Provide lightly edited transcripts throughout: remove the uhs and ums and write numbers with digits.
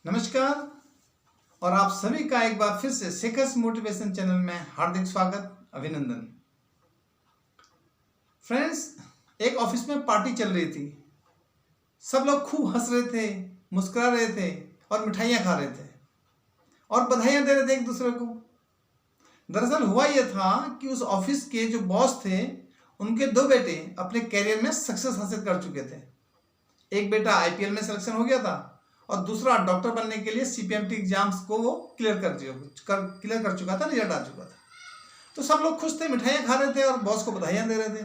नमस्कार। और आप सभी का एक बार फिर से सेकर्स मोटिवेशन चैनल में हार्दिक स्वागत, अभिनंदन। फ्रेंड्स, एक ऑफिस में पार्टी चल रही थी। सब लोग खूब हंस रहे थे, मुस्कुरा रहे थे और मिठाइयाँ खा रहे थे और बधाइयाँ दे रहे थे एक दूसरे को। दरअसल हुआ यह था कि उस ऑफिस के जो बॉस थे, उनके दो बेटे अपने कैरियर में सक्सेस हासिल कर चुके थे। एक बेटा आईपीएल में सिलेक्शन हो गया था और दूसरा डॉक्टर बनने के लिए सीपीएमटी एग्जाम्स को वो क्लियर कर चुका था, रिजल्ट आ चुका था। तो सब लोग खुश थे, मिठाइयाँ खा रहे थे और बॉस को बधाइयाँ दे रहे थे।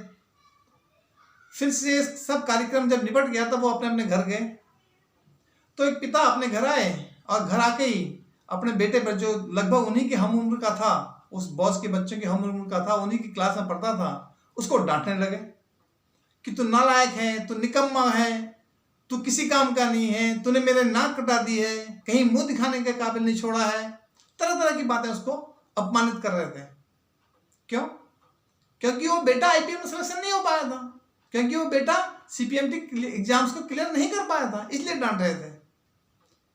फिर से सब कार्यक्रम जब निपट गया तब वो अपने अपने घर गए। तो एक पिता अपने घर आए और घर आके ही अपने बेटे पर, जो लगभग उन्हीं के हम उम्र का था, उस बॉस के बच्चों के हम उम्र का था, उन्हीं की क्लास में पढ़ता था, उसको डांटने लगे कि तू नालायक है, तू निकम्मा है, तू किसी काम का नहीं है, तूने मेरे नाक कटा दी है, कहीं मुंह दिखाने के काबिल नहीं छोड़ा है। तरह तरह की बातें उसको अपमानित कर रहे थे। क्यों? क्योंकि वो बेटा आईपीएल में सिलेक्शन नहीं हो पाया था, क्योंकि वो बेटा सीपीएमटी एग्जाम्स को क्लियर नहीं कर पाया था, इसलिए डांट रहे थे।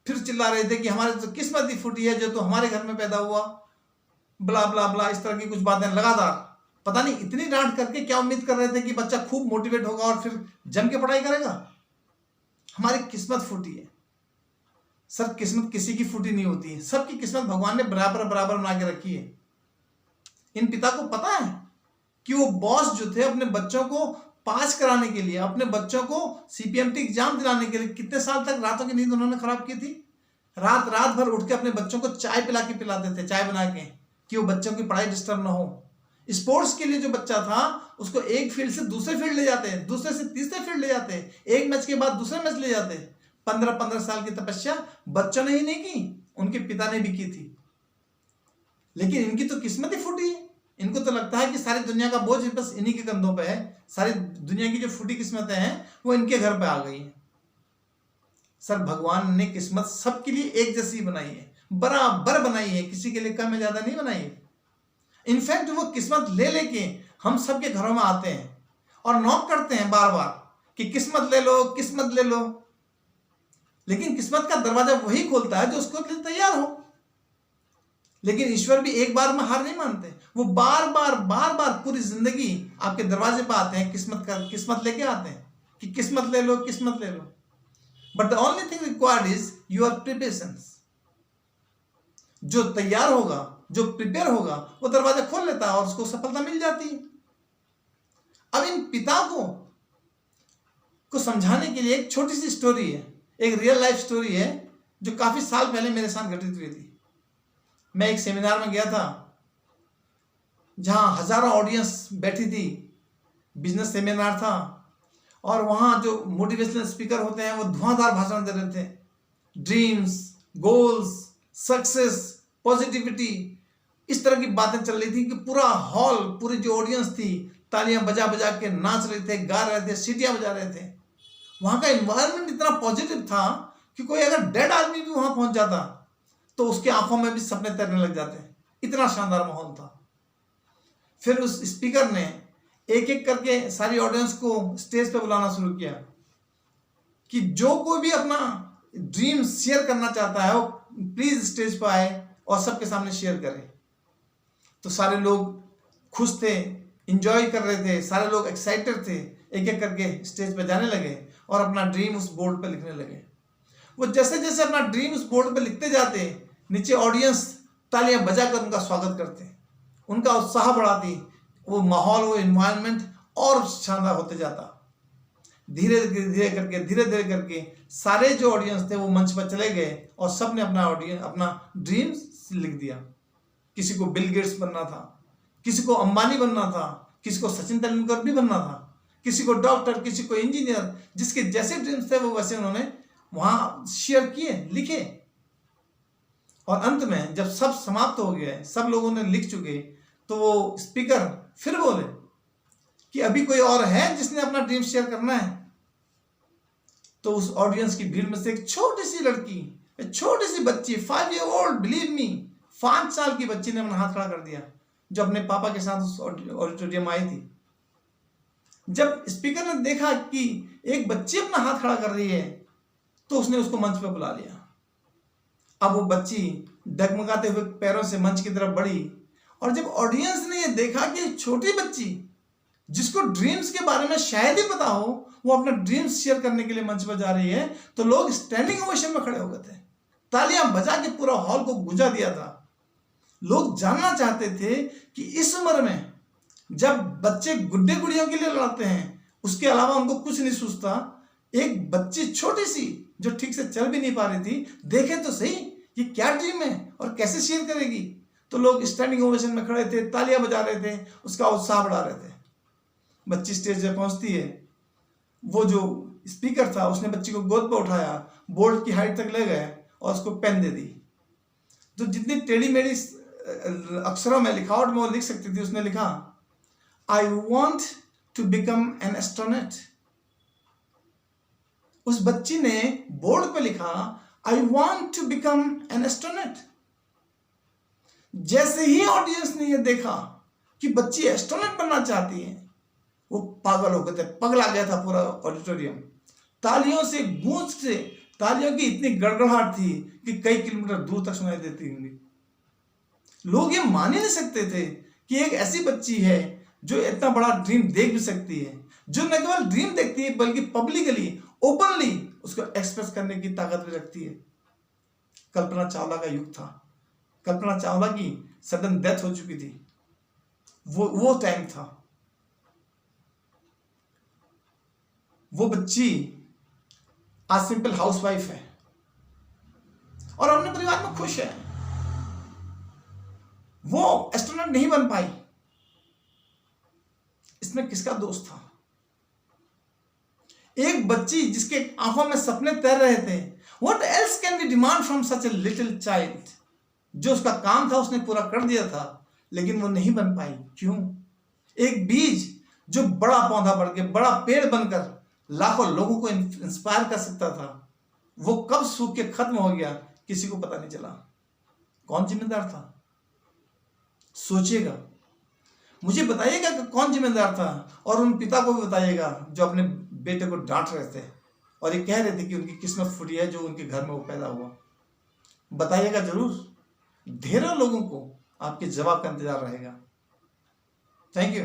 फिर चिल्ला रहे थे कि हमारी तो किस्मत ही फूटी है जो तो हमारे घर में पैदा हुआ, ब्ला ब्ला ब्ला, इस तरह की कुछ बातें लगातार। पता नहीं इतनी डांट करके क्या उम्मीद कर रहे थे कि बच्चा खूब मोटिवेट होगा और फिर जम के पढ़ाई करेगा। हमारी किस्मत फूटी है। सर, किस्मत किसी की फूटी नहीं होती है, सबकी किस्मत भगवान ने बराबर बराबर बना के रखी है। इन पिता को पता है कि वो बॉस जो थे, अपने बच्चों को पास कराने के लिए, अपने बच्चों को सीपीएमटी एग्जाम दिलाने के लिए कितने साल तक रातों की नींद उन्होंने खराब की थी। रात रात भर उठ के अपने बच्चों को चाय पिलाते थे, चाय बना के, कि वो बच्चों की पढ़ाई डिस्टर्ब ना हो। स्पोर्ट्स के लिए जो बच्चा था, उसको एक फील्ड से दूसरे फील्ड ले जाते, दूसरे से तीसरे फील्ड ले जाते, एक मैच के बाद दूसरे मैच ले जाते। 15-15 साल की तपस्या बच्चों ने ही नहीं की, उनके पिता ने भी की थी। लेकिन इनकी तो किस्मत ही फूटी है। इनको तो लगता है कि सारी दुनिया का बोझ बस इन्हीं के कंधों पे है, सारी दुनिया की जो फूटी किस्मतें हैं वो इनके घर पे आ गई हैं। सर, भगवान ने किस्मत सबके लिए एक जैसी बनाई है, बराबर बनाई है, किसी के लिए कम या ज्यादा नहीं बनाई है। इनफैक्ट वो किस्मत ले लेके हम सबके घरों में आते हैं और नॉक करते हैं बार बार कि किस्मत ले लो, किस्मत ले लो। लेकिन किस्मत का दरवाजा वही खोलता है जो उसको लिए तैयार हो। लेकिन ईश्वर भी एक बार में हार नहीं मानते, वो बार बार पूरी जिंदगी आपके दरवाजे पर आते हैं, किस्मत लेके आते हैं कि किस्मत ले लो, किस्मत ले लो। But the only thing required is your preparations. जो तैयार होगा, जो प्रिपेयर होगा, वो दरवाजा खोल लेता है और उसको सफलता मिल जाती है। अब इन पिता को समझाने के लिए एक छोटी सी स्टोरी है, एक रियल लाइफ स्टोरी है जो काफी साल पहले मेरे साथ घटित हुई थी। मैं एक सेमिनार में गया था जहां हजारों ऑडियंस बैठी थी, बिजनेस सेमिनार था, और वहां जो मोटिवेशनल स्पीकर होते हैं वो धुआंधार भाषण दे रहे थे। ड्रीम्स, गोल्स, सक्सेस, पॉजिटिविटी, इस तरह की बातें चल रही थी कि पूरा हॉल, पूरी जो ऑडियंस थी, तालियां बजा बजा के नाच रहे थे, गा रहे थे, सीटियां बजा रहे थे। वहां का एनवायरनमेंट इतना पॉजिटिव था कि कोई अगर डेड आदमी भी वहां पहुंच जाता तो उसके आंखों में भी सपने तैरने लग जाते। इतना शानदार माहौल था। फिर उस स्पीकर ने एक एक करके सारी ऑडियंस को स्टेज पे बुलाना शुरू किया कि जो कोई भी अपना ड्रीम शेयर करना चाहता है वो प्लीज स्टेज पर आए और सबके सामने शेयर करे। तो सारे लोग खुश थे, इंजॉय कर रहे थे, सारे लोग एक्साइटेड थे, एक एक करके स्टेज पे जाने लगे और अपना ड्रीम उस बोर्ड पे लिखने लगे। वो जैसे जैसे अपना ड्रीम उस बोर्ड पे लिखते जाते, नीचे ऑडियंस तालियां बजाकर उनका स्वागत करते, उनका उत्साह बढ़ाती, वो माहौल, वो एनवायरनमेंट और शानदार होते जाता। धीरे धीरे करके सारे जो ऑडियंस थे वो मंच पर चले गए और सबने अपना ड्रीम्स लिख दिया। किसी को बिल गेट्स बनना था, किसी को अंबानी बनना था, किसी को सचिन तेंदुलकर भी बनना था, किसी को डॉक्टर, किसी को इंजीनियर। जिसके जैसे ड्रीम्स थे वो वैसे उन्होंने वहां शेयर किए, लिखे। और अंत में जब सब समाप्त हो गए, सब लोगों ने लिख चुके, तो वो स्पीकर फिर बोले कि अभी कोई और है जिसने अपना ड्रीम शेयर करना है। तो उस ऑडियंस की भीड़ में से एक छोटी सी लड़की, एक छोटी सी बच्ची, 5 year old, बिलीव मी, 5 साल की बच्ची ने अपना हाथ खड़ा कर दिया, जो अपने पापा के साथ उस ऑडिटोरियम आई थी। जब स्पीकर ने देखा कि एक बच्ची अपना हाथ खड़ा कर रही है तो उसने उसको मंच पर बुला लिया अब वो बच्ची डगमगाते हुए पैरों से मंच की तरफ बढ़ी, और जब ऑडियंस ने ये देखा कि छोटी बच्ची जिसको ड्रीम्स के बारे में शायद ही पता हो, वो अपना ड्रीम्स शेयर करने के लिए मंच पर जा रही है, तो लोग स्टैंडिंग ओवेशन में खड़े हो गए थे, तालियां बजा के पूरा हॉल को गूंजा दिया था। लोग जानना चाहते थे कि इस उम्र में जब बच्चे गुड्डे गुड़ियों के लिए लड़ते हैं, उसके अलावा उनको कुछ नहीं सूझता, एक बच्ची छोटी सी जो ठीक से चल भी नहीं पा रही थी, देखे तो सही ये क्या ड्रीम है और कैसे शेयर करेगी। तो लोग स्टैंडिंग ओवेशन में खड़े थे, तालियां बजा रहे थे, उसका उत्साह बढ़ा रहे थे। बच्ची स्टेज पे पहुंचती है, वो जो स्पीकर था उसने बच्ची को गोद पर उठाया, बोर्ड की हाइट तक ले गए और उसको पेन दे दी। तो जितनी टेढ़ी मेढ़ी अक्षरों में, लिखावट में वो लिख सकती थी, उसने लिखा, I want to become an astronaut. उस बच्ची ने बोर्ड पे लिखा, I want to become an astronaut. जैसे ही ऑडियंस ने यह देखा कि बच्ची एस्ट्रोनॉट बनना चाहती है, वो पागल हो गए थे, पगला गया था पूरा ऑडिटोरियम। तालियों से गूंज से, तालियों की इतनी गड़गड़ाहट थी कि कई किलोमीटर दूर तक सुनाई देती होंगी। लोग ये मान ही नहीं सकते थे कि एक ऐसी बच्ची है जो इतना बड़ा ड्रीम देख भी सकती है, जो न केवल ड्रीम देखती है बल्कि पब्लिकली, ओपनली उसको एक्सप्रेस करने की ताकत भी रखती है। कल्पना चावला का युग था, कल्पना चावला की सडन डेथ हो चुकी थी, वो टाइम था। वो बच्ची आज सिंपल हाउसवाइफ है और अपने परिवार में खुश है। वो एस्ट्रोनॉट नहीं बन पाई, इसमें किसका दोष था? एक बच्ची जिसके आंखों में सपने तैर रहे थे, what else can be demand from such a little child? जो उसका काम था उसने पूरा कर दिया था, लेकिन वो नहीं बन पाई। क्यों? एक बीज जो बड़ा पौधा बढ़ के बड़ा पेड़ बनकर लाखों लोगों को इंस्पायर कर सकता था, वो कब सूख के खत्म हो गया किसी को पता नहीं चला। कौन जिम्मेदार था? सोचिएगा, मुझे बताइएगा कि कौन जिम्मेदार था, और उन पिता को भी बताइएगा जो अपने बेटे को डांट रहे थे और ये कह रहे थे कि उनकी किस्मत फूटी है जो उनके घर में वो पैदा हुआ। बताइएगा जरूर, ढेरों लोगों को आपके जवाब का इंतजार रहेगा। Thank you.